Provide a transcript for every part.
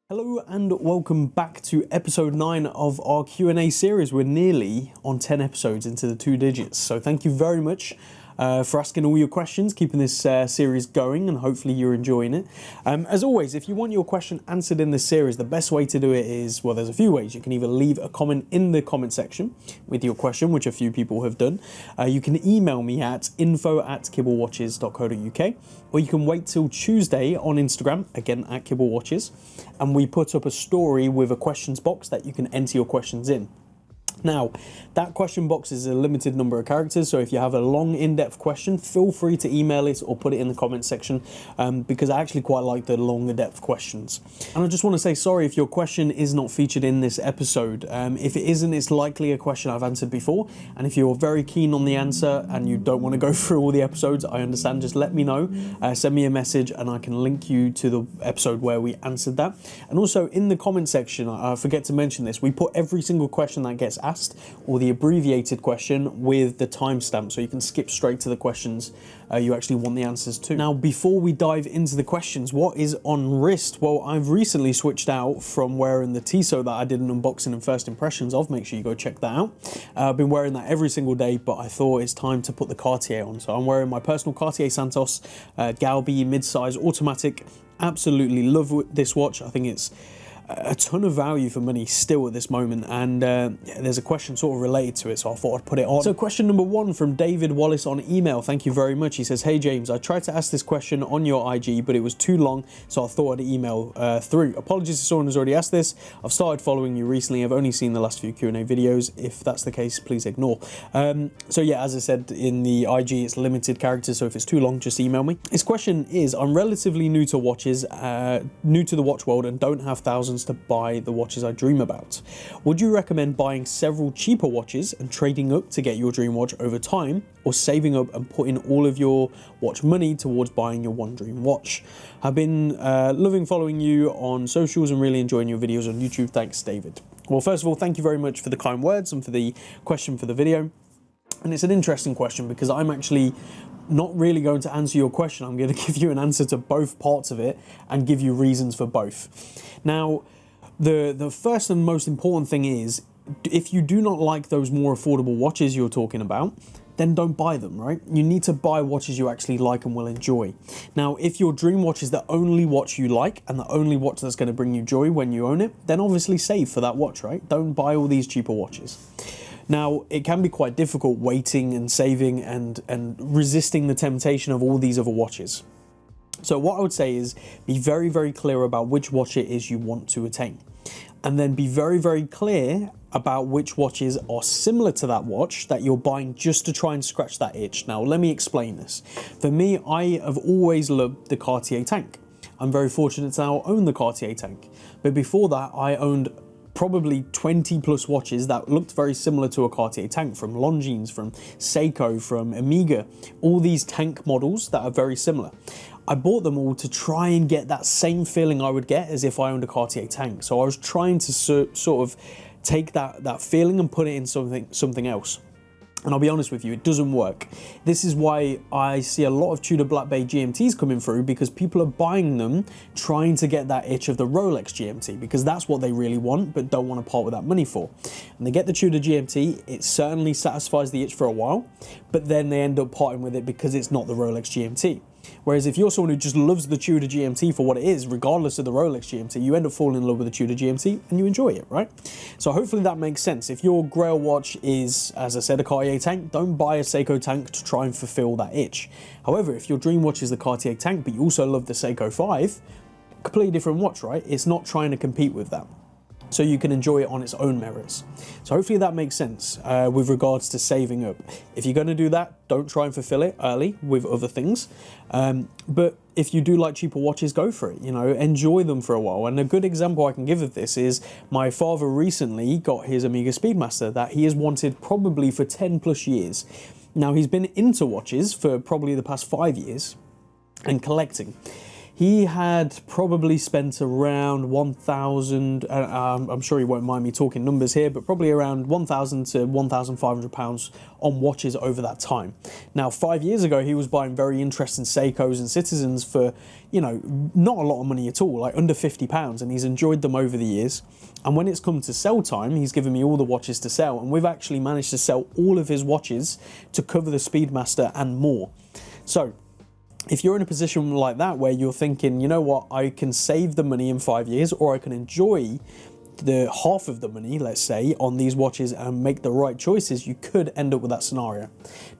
Hello and welcome back to episode 9 of our Q&A series. We're nearly on 10 episodes into the 2 digits, so thank you very much for asking all your questions, keeping this series going, and hopefully you're enjoying it. As always, if you want your question answered in this series, the best way to do it is, well, there's a few ways. You can either leave a comment in the comment section with your question, which a few people have done. You can email me at info@kibblewatches.co.uk, or you can wait till Tuesday on Instagram, again at kibblewatches, and we put up a story with a questions box that you can enter your questions in. Now, that question box is a limited number of characters, so if you have a long, in-depth question, feel free to email it or put it in the comment section, because I actually quite like the longer depth questions. And I just want to say sorry if your question is not featured in this episode. If it isn't, it's likely a question I've answered before, and if you're very keen on the answer and you don't want to go through all the episodes, I understand, just let me know, send me a message and I can link you to the episode where we answered that. And also in the comment section, I forget to mention this, we put every single question that gets asked, or the abbreviated question, with the timestamp, so you can skip straight to the questions you actually want the answers to. Now, before we dive into the questions, what is on wrist? Well, I've recently switched out from wearing the Tissot that I did an unboxing and first impressions of. Make sure you go check that out. I've been wearing that every single day, but I thought it's time to put the Cartier on. So I'm wearing my personal Cartier Santos Galby mid-size automatic. Absolutely love this watch. I think it's a ton of value for money still at this moment, and there's a question sort of related to it, so I thought I'd put it on. So question number 1 from David Wallace on email. Thank you very much. He says, "Hey James, I tried to ask this question on your IG, but it was too long, so I thought I'd email through. Apologies to someone who's already asked this. I've started following you recently. I've only seen the last few Q&A videos. If that's the case, please ignore." So yeah, as I said in the IG, it's limited characters, so if it's too long, just email me. His question is, I'm relatively new to watches, new to the watch world, and don't have thousands to buy the watches I dream about. Would you recommend buying several cheaper watches and trading up to get your dream watch over time, or saving up and putting all of your watch money towards buying your one dream watch? I've been loving following you on socials and really enjoying your videos on YouTube. Thanks, David. Well, first of all, thank you very much for the kind words and for the question for the video. And it's an interesting question because I'm actually not really going to answer your question. I'm going to give you an answer to both parts of it and give you reasons for both. Now, the first and most important thing is, if you do not like those more affordable watches you're talking about, then don't buy them, right? You need to buy watches you actually like and will enjoy. Now, if your dream watch is the only watch you like and the only watch that's going to bring you joy when you own it, then obviously save for that watch, right? Don't buy all these cheaper watches. Now, it can be quite difficult waiting and saving and resisting the temptation of all these other watches. So what I would say is be very, very clear about which watch it is you want to attain. And then be very, very clear about which watches are similar to that watch that you're buying just to try and scratch that itch. Now, let me explain this. For me, I have always loved the Cartier tank. I'm very fortunate to now own the Cartier tank. But before that, I owned probably 20 plus watches that looked very similar to a Cartier tank, from Longines, from Seiko, from Omega, all these tank models that are very similar. I bought them all to try and get that same feeling I would get as if I owned a Cartier tank. So I was trying to sort of take that feeling and put it in something else. And I'll be honest with you, it doesn't work. This is why I see a lot of Tudor Black Bay GMTs coming through, because people are buying them trying to get that itch of the Rolex GMT, because that's what they really want but don't want to part with that money for. And they get the Tudor GMT, it certainly satisfies the itch for a while, but then they end up parting with it because it's not the Rolex GMT. Whereas if you're someone who just loves the Tudor GMT for what it is, regardless of the Rolex GMT, you end up falling in love with the Tudor GMT and you enjoy it, right? So hopefully that makes sense. If your Grail watch is, as I said, a Cartier tank, don't buy a Seiko tank to try and fulfill that itch. However, if your dream watch is the Cartier tank, but you also love the Seiko 5, completely different watch, right? It's not trying to compete with that. So you can enjoy it on its own merits. So hopefully that makes sense with regards to saving up. If you're going to do that, don't try and fulfill it early with other things. But if you do like cheaper watches, go for it. You know, enjoy them for a while. And a good example I can give of this is my father recently got his Omega Speedmaster that he has wanted probably for 10 plus years. Now, he's been into watches for probably the past 5 years and collecting. He had probably spent around 1,000, I'm sure he won't mind me talking numbers here, but probably around 1,000 to 1,500 pounds on watches over that time. Now, 5 years ago, he was buying very interesting Seikos and Citizens for, you know, not a lot of money at all, like under £50, and he's enjoyed them over the years. And when it's come to sell time, he's given me all the watches to sell, and we've actually managed to sell all of his watches to cover the Speedmaster and more. So if you're in a position like that where you're thinking, you know what, I can save the money in 5 years, or I can enjoy the half of the money, let's say, on these watches and make the right choices, you could end up with that scenario.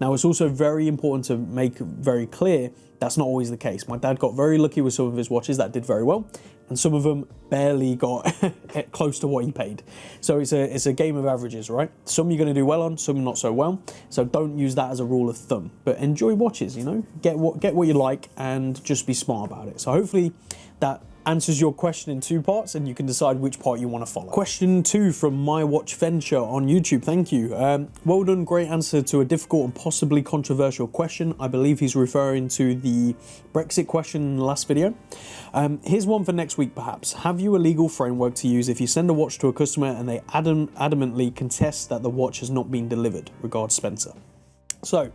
Now, it's also very important to make very clear that's not always the case. My dad got very lucky with some of his watches that did very well, and some of them barely got close to what he paid. So it's a game of averages, right? Some you're going to do well on, some not so well. So don't use that as a rule of thumb. But enjoy watches, you know, get what you like and just be smart about it. So hopefully that answers your question in 2 parts, and you can decide which part you want to follow. Question 2 from My Watch Venture on YouTube. Thank you. Well done, great answer to a difficult and possibly controversial question. I believe he's referring to the Brexit question in the last video. Here's one for next week, perhaps. Have you a legal framework to use if you send a watch to a customer and they adamantly contest that the watch has not been delivered? Regards, Spencer. So,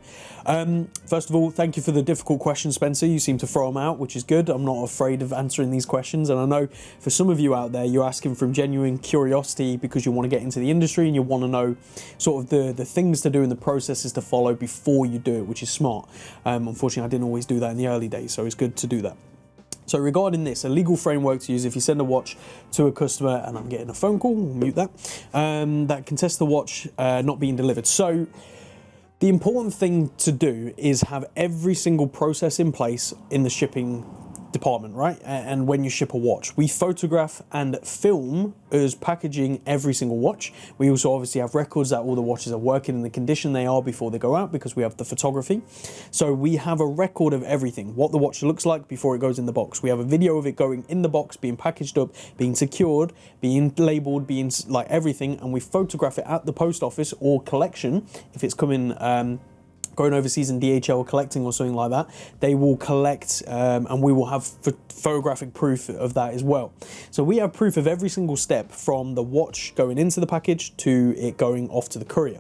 first of all, thank you for the difficult question, Spencer. You seem to throw them out, which is good. I'm not afraid of answering these questions. And I know for some of you out there, you're asking from genuine curiosity because you want to get into the industry and you want to know sort of the things to do and the processes to follow before you do it, which is smart. Unfortunately, I didn't always do that in the early days, so it's good to do that. So regarding this, a legal framework to use if you send a watch to a customer, and I'm getting a phone call, we'll mute that, that contests the watch not being delivered. So the important thing to do is have every single process in place in the shipping department, right? And when you ship a watch, we photograph and film as packaging every single watch. We also obviously have records that all the watches are working in the condition they are before they go out, because we have the photography. So we have a record of everything, what the watch looks like before it goes in the box. We have a video of it going in the box, being packaged up, being secured, being labeled, being like everything, and we photograph it at the post office or collection if it's coming going overseas in DHL or collecting or something like that. They will collect and we will have photographic proof of that as well. So we have proof of every single step from the watch going into the package to it going off to the courier.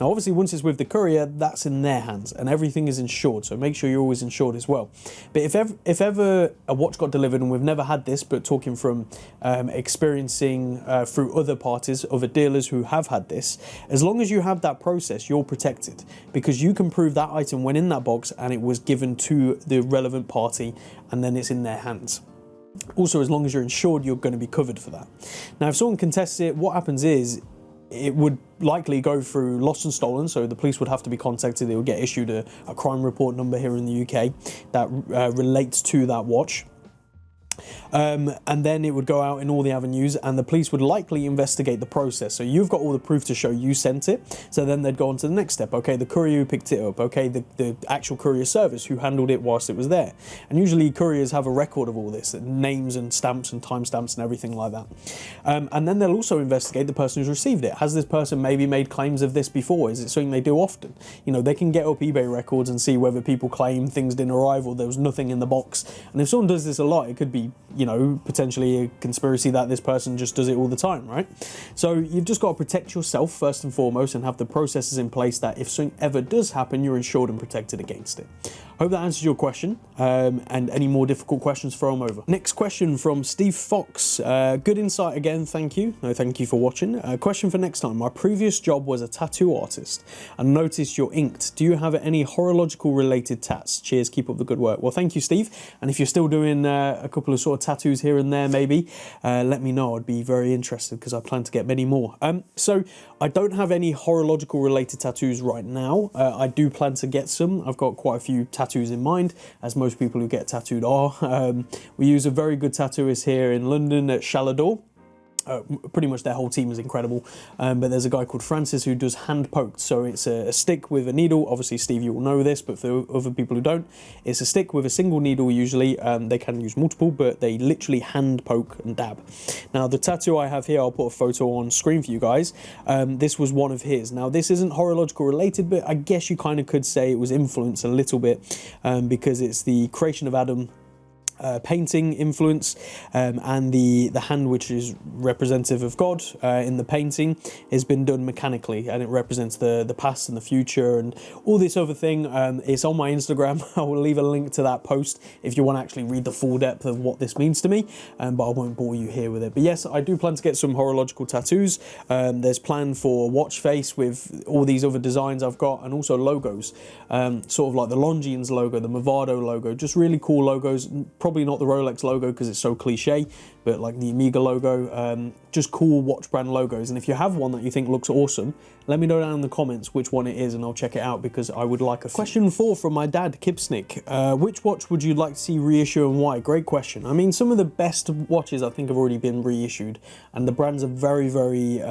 Now obviously once it's with the courier, that's in their hands and everything is insured, so make sure you're always insured as well. But if ever a watch got delivered, and we've never had this, but talking from experiencing through other parties, other dealers who have had this, as long as you have that process, you're protected, because you can prove that item went in that box and it was given to the relevant party and then it's in their hands. Also, as long as you're insured, you're going to be covered for that. Now, if someone contests it, what happens is it would likely go through lost and stolen, so the police would have to be contacted. They would get issued a crime report number here in the UK that relates to that watch. And then it would go out in all the avenues and the police would likely investigate the process. So you've got all the proof to show you sent it. So then they'd go on to the next step. Okay, the courier who picked it up. Okay, the actual courier service who handled it whilst it was there. And usually couriers have a record of all this, names and stamps and timestamps and everything like that. And then they'll also investigate the person who's received it. Has this person maybe made claims of this before? Is it something they do often? You know, they can get up eBay records and see whether people claim things didn't arrive or there was nothing in the box. And if someone does this a lot, it could be, you know, potentially a conspiracy that this person just does it all the time, right? So you've just got to protect yourself first and foremost and have the processes in place that if something ever does happen, you're insured and protected against it. Hope that answers your question, and any more difficult questions, throw them over. Next question from Steve Fox. Good insight again, thank you. No, thank you for watching. Question for next time. My previous job was a tattoo artist and noticed you're inked. Do you have any horological related tats? Cheers, keep up the good work. Well, thank you, Steve. And if you're still doing a couple of sort of tattoos here and there, maybe, let me know. I'd be very interested because I plan to get many more. So I don't have any horological related tattoos right now. I do plan to get some. I've got quite a few tattoos in mind, as most people who get tattooed are. We use a very good tattooist here in London at Shalador. Pretty much their whole team is incredible, but there's a guy called Francis who does hand poked. So it's a stick with a needle. Obviously, Steve, you will know this, but for other people who don't, it's a stick with a single needle usually. They can use multiple, but they literally hand poke and dab. Now, the tattoo I have here, I'll put a photo on screen for you guys. This was one of his. Now, this isn't horological related, but I guess you kind of could say it was influenced a little bit because it's the creation of Adam painting influence, and the hand, which is representative of God in the painting, has been done mechanically, and it represents the past and the future and all this other thing. It's on my Instagram. I will leave a link to that post if you want to actually read the full depth of what this means to me, but I won't bore you here with it. But yes, I do plan to get some horological tattoos. There's plan for a watch face with all these other designs I've got, and also logos, sort of like the Longines logo, the Movado logo, just really cool logos. Probably not the Rolex logo because it's so cliche, but like the Omega logo, just cool watch brand logos. And if you have one that you think looks awesome, let me know down in the comments which one it is, and I'll check it out because I would like a few. Question 4 from my dad, Kibsnick. Which watch would you like to see reissue and why? Great question. I mean, some of the best watches I think have already been reissued, and the brands are very, very,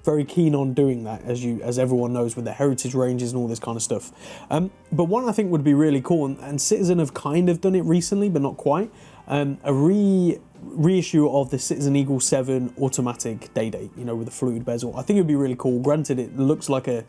very keen on doing that, as everyone knows, with the heritage ranges and all this kind of stuff. But one I think would be really cool, and Citizen have kind of done it recently, but not quite. A reissue of the Citizen Eagle 7 automatic day-date, you know, with the fluted bezel. I think it would be really cool. Granted, it looks like a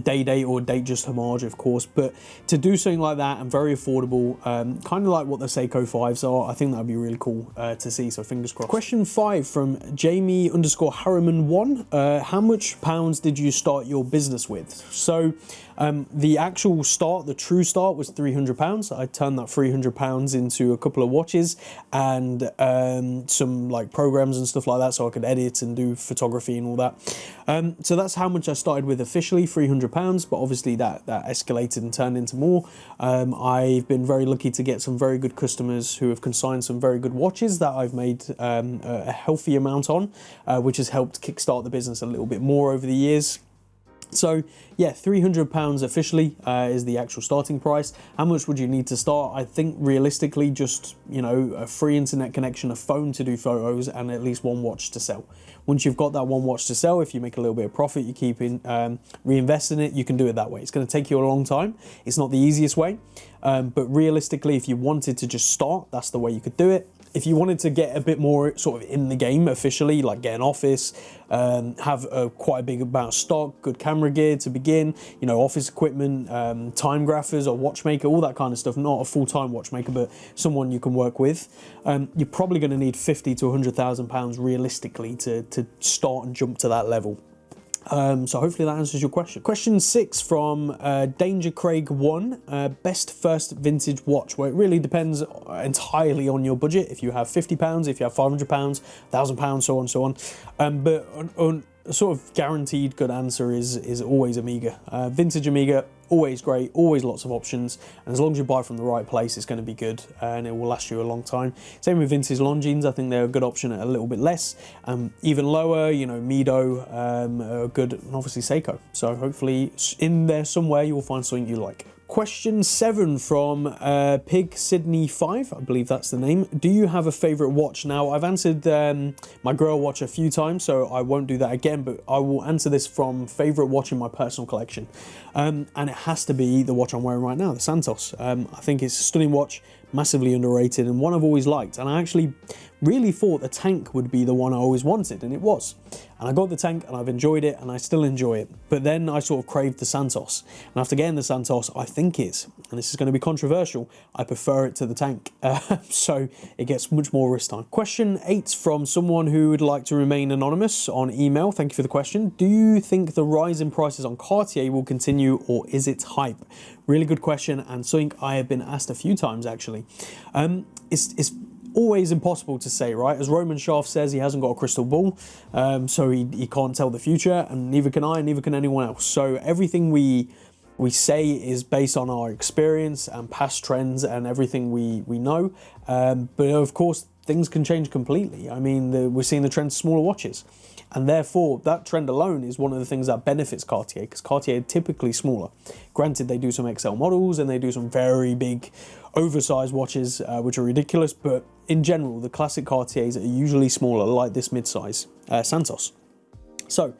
day-date or a date-just homage, of course, but to do something like that and very affordable, kind of like what the Seiko 5s are, I think that would be really cool to see, so fingers crossed. Question 5 from Jamie_Harriman1. How much pounds did you start your business with? So the actual start, the true start, was £300. I turned that £300 into a couple of watches and some like programs and stuff like that, so I could edit and do photography and all that. So that's how much I started with officially, £300, but obviously that escalated and turned into more. I've been very lucky to get some very good customers who have consigned some very good watches that I've made a healthy amount on, which has helped kickstart the business a little bit more over the years. So yeah, £300 officially is the actual starting price. How much would you need to start? I think realistically just, you know, a free internet connection, a phone to do photos, and at least one watch to sell. Once you've got that one watch to sell, if you make a little bit of profit, you keep reinvesting it, you can do it that way. It's going to take you a long time. It's not the easiest way, but realistically, if you wanted to just start, that's the way you could do it. If you wanted to get a bit more sort of in the game officially, like get an office, have quite a big amount of stock, good camera gear to begin, you know, office equipment, time graphers or watchmaker, all that kind of stuff. Not a full-time watchmaker, but someone you can work with. You're probably going to need £50,000 to £100,000 realistically to start and jump to that level. So hopefully that answers your question. Question 6 from Danger Craig 1. Best first vintage watch. Well, it really depends entirely on your budget. If you have £50, if you have £500, £1,000, so on and so on. But a sort of guaranteed good answer is always Omega. Vintage Omega, always great, always lots of options, and as long as you buy from the right place, it's going to be good and it will last you a long time. Same with vintage Longines. I think they're a good option at a little bit less. Even lower, you know, Mido are good, and obviously Seiko. So hopefully in there somewhere you'll find something you like. Question 7 from Pig Sydney 5, I believe that's the name. Do you have a favourite watch? Now, I've answered my Grail watch a few times, so I won't do that again, but I will answer this from favourite watch in my personal collection. And it has to be the watch I'm wearing right now, the Santos. I think it's a stunning watch, massively underrated, and one I've always liked. And I actually really thought the tank would be the one I always wanted, and it was. And I got the tank and I've enjoyed it and I still enjoy it. But then I sort of craved the Santos. And after getting the Santos, I think it's, and this is going to be controversial, I prefer it to the tank. So it gets much more wrist time. Question 8 from someone who would like to remain anonymous on email. Thank you for the question. Do you think the rise in prices on Cartier will continue, or is it hype? Really good question, and something I have been asked a few times actually. It's always impossible to say, right? As Roman Shaft says, he hasn't got a crystal ball, so he can't tell the future, and neither can I, neither can anyone else. So everything we say is based on our experience and past trends and everything we know. But of course, things can change completely. I mean, we're seeing the trend to smaller watches. And therefore, that trend alone is one of the things that benefits Cartier, because Cartier are typically smaller. Granted, they do some XL models and they do some very big, oversized watches, which are ridiculous, but in general, the classic Cartiers are usually smaller, like this mid-size Santos. So,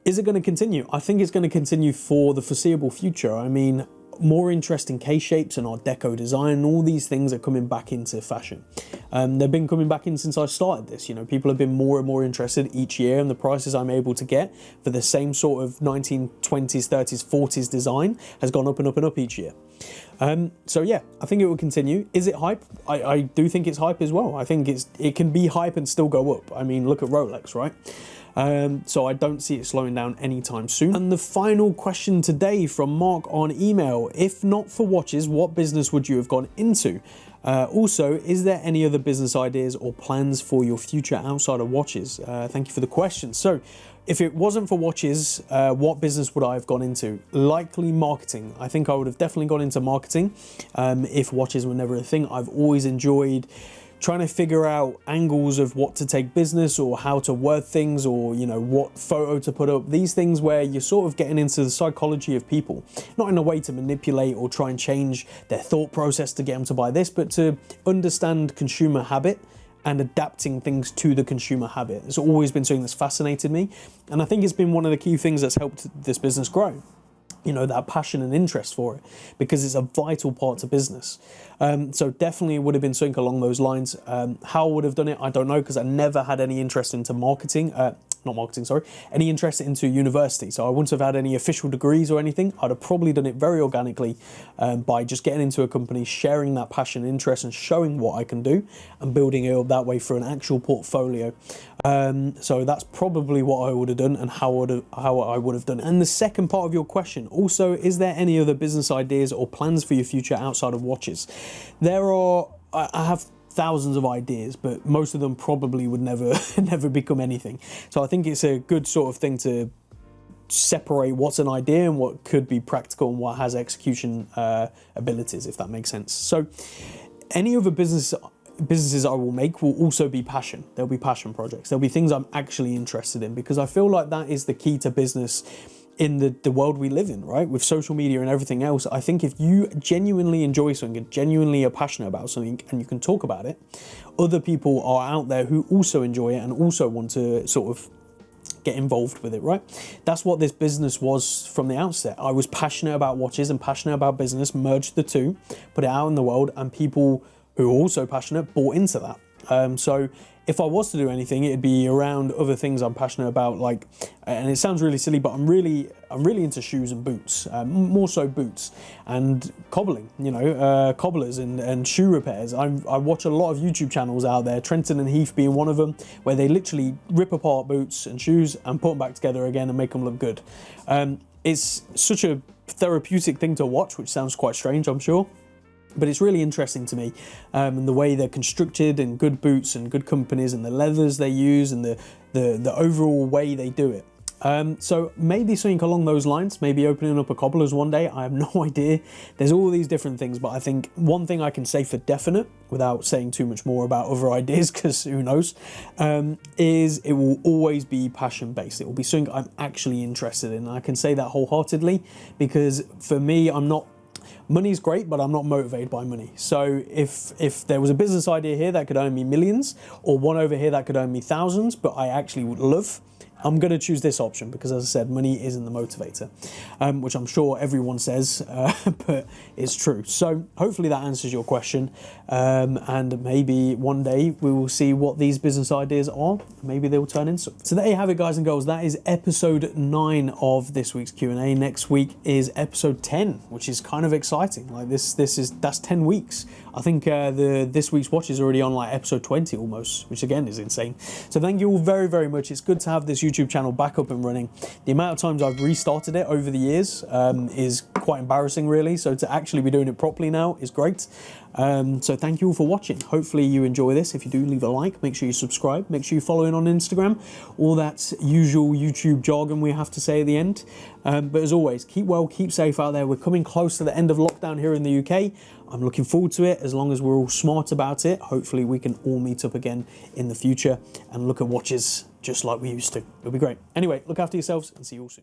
is it going to continue? I think it's going to continue for the foreseeable future. I mean, more interesting case shapes and Art Deco design, all these things are coming back into fashion. They've been coming back in since I started this. You know, people have been more and more interested each year, and the prices I'm able to get for the same sort of 1920s, 30s, 40s design has gone up and up and up each year. So yeah, I think it will continue. Is it hype? I do think it's hype as well. I think it can be hype and still go up. I mean, look at Rolex, right? So I don't see it slowing down anytime soon. And the final question today from Mark on email: if not for watches, what business would you have gone into? Also, is there any other business ideas or plans for your future outside of watches? Thank you for the question. So if it wasn't for watches, what business would I have gone into? Likely marketing. I think I would have definitely gone into marketing if watches were never a thing. I've always enjoyed trying to figure out angles of what to take business, or how to word things, or, you know, what photo to put up. These things where you're sort of getting into the psychology of people, not in a way to manipulate or try and change their thought process to get them to buy this, but to understand consumer habit and adapting things to the consumer habit. It's always been something that's fascinated me, and I think it's been one of the key things that's helped this business grow. You know, that passion and interest for it, because it's a vital part to business. So definitely it would have been something along those lines. How I would have done it, I don't know, because I never had any interest into any interest into university. So I wouldn't have had any official degrees or anything. I'd have probably done it very organically by just getting into a company, sharing that passion and interest and showing what I can do, and building it up that way for an actual portfolio. So that's probably what I would have done, and how I would have done it. And the second part of your question, also, is there any other business ideas or plans for your future outside of watches? I have thousands of ideas, but most of them probably would never become anything. So I think it's a good sort of thing to separate what's an idea and what could be practical and what has execution abilities, if that makes sense. So any other businesses I will make will also be passion. There'll be passion projects. There'll be things I'm actually interested in, because I feel like that is the key to business in the world we live in, right? With social media and everything else. I think if you genuinely enjoy something and genuinely are passionate about something, and you can talk about it, other people are out there who also enjoy it and also want to sort of get involved with it, right? That's what this business was from the outset. I was passionate about watches and passionate about business, merged the two, put it out in the world, and people who are also passionate bought into that. So if I was to do anything, it'd be around other things I'm passionate about, like, and it sounds really silly, but I'm really into shoes and boots, more so boots, and cobbling, you know, cobblers and shoe repairs. I watch a lot of YouTube channels out there, Trenton and Heath being one of them, where they literally rip apart boots and shoes and put them back together again and make them look good. It's such a therapeutic thing to watch, which sounds quite strange, I'm sure. But it's really interesting to me, and the way they're constructed, and good boots and good companies, and the leathers they use, and the overall way they do it. So maybe something along those lines, maybe opening up a cobbler's one day. I have no idea. There's all these different things, but I think one thing I can say for definite, without saying too much more about other ideas, because who knows, is it will always be passion based. It will be something I'm actually interested in. And I can say that wholeheartedly, because for me, money's great, but I'm not motivated by money. So if there was a business idea here that could earn me millions, or one over here that could earn me thousands, but I actually would love, I'm going to choose this option, because, as I said, money isn't the motivator, which I'm sure everyone says, but it's true. So hopefully that answers your question, and maybe one day we will see what these business ideas are. Maybe they will turn into. So there you have it, guys and girls. That is episode 9 of this week's Q&A. Next week is episode 10, which is kind of exciting. Like that's 10 weeks. I think this week's watch is already on like episode 20 almost, which again is insane. So thank you all very, very much. It's good to have this YouTube channel back up and running. The amount of times I've restarted it over the years is quite embarrassing, really. So to actually be doing it properly now is great. So thank you all for watching. Hopefully you enjoy this. If you do, leave a like, make sure you subscribe, make sure you follow in on Instagram, all that usual YouTube jargon we have to say at the end. But as always, keep well, keep safe out there. We're coming close to the end of lockdown here in the UK. I'm looking forward to it. As long as we're all smart about it, hopefully we can all meet up again in the future and look at watches just like we used to. It'll be great. Anyway, look after yourselves and see you all soon.